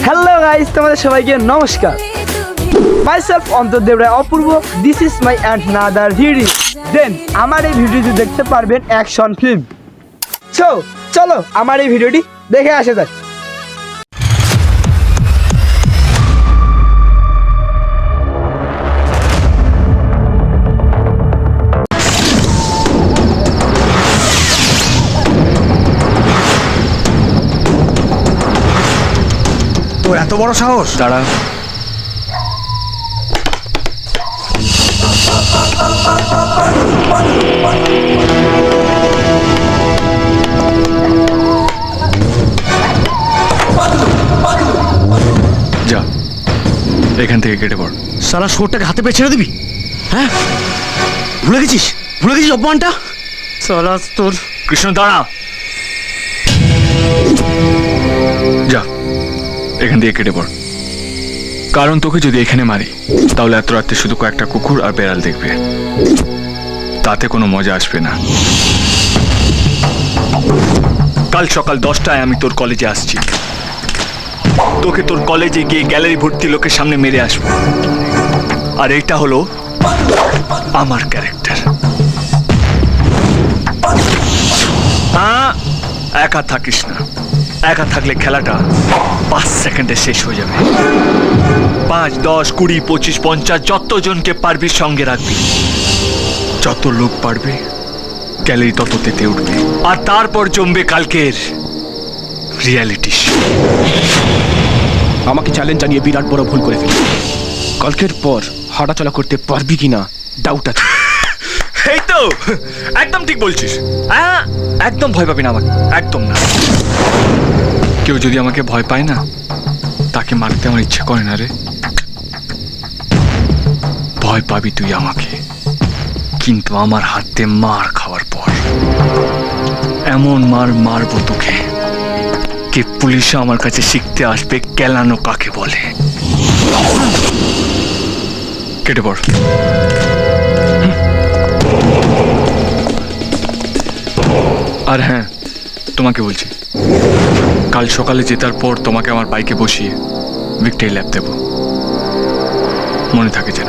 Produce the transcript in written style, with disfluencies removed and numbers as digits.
Hello guys, তোমাদের সবাইকে নমস্কার। Myself Antardev Roy Apurba, this is my another video. Then আমার এই ভিডিওটি দেখতে পারবেন অ্যাকশন ফিল্ম। সো চলো আমার এই ভিডিওটি দেখে আসা যাক। তোর এত বড় সাহস! দাঁড়া। যা এখান থেকে কেটে পড়। সারা শোরটাকে হাতে পেয়ে ছেড়ে দিবি? হ্যাঁ, ভুলে গেছিস অপমানটা? সালা তোর কৃষ্ণ দাঁড়া। যা এখান থেকে কেটে পড়। কারণ তোকে যদি এখানে মারি তাহলে এত রাত্রে শুধু কয়েকটা কুকুর আর বেড়াল দেখবে, তাতে কোনো মজা আসবে না। কাল সকাল 10টায় আমি তোর কলেজে আসছি। তোকে তোর কলেজে গিয়ে গ্যালারি ভর্তি লোকের সামনে মেরে আসবো। আর এটা হলো আমার ক্যারেক্টার। একা থাকিস না, একা থাকলে খেলাটা 5 সেকেন্ডে শেষ হয়ে যাবে। 5, 10, 20, 25, 50 যতজনকে পারবি সঙ্গে রাখবি। যত লোক পারবে গ্যালারি তত তেতে উঠবে। আর তারপর জমবে কালকের রিয়ালিটি শো। আমাকে চ্যালেঞ্জ জানিয়ে বিরাট বড় ভুল করে ফেলি। কালকের পর হাঁটাচলা করতে পারবি কিনা ডাউট আছে। এই তো একদম ঠিক বলছিস। একদম ভয় পাবি না আমাকে, একদম না। কেউ যদি আমাকে ভয় পায় না, তাকে মারতে আমার ইচ্ছে করে না রে। ভয় পাবি তুই আমাকে, কিন্তু আমার হাতে মার খাওয়ার পর। এমন মার মারবো তোকে কে পুলিশ আমার কাছে শিখতে আসবে কেলানো কাকে বলে। কেটে পড়। আর হ্যাঁ, তোমাকে বলছি, কাল সকালে জেতার পর তোমাকে আমার বাইকে বসিয়ে ভিক্টরি ল্যাব দেব। মনে থাকে যেন।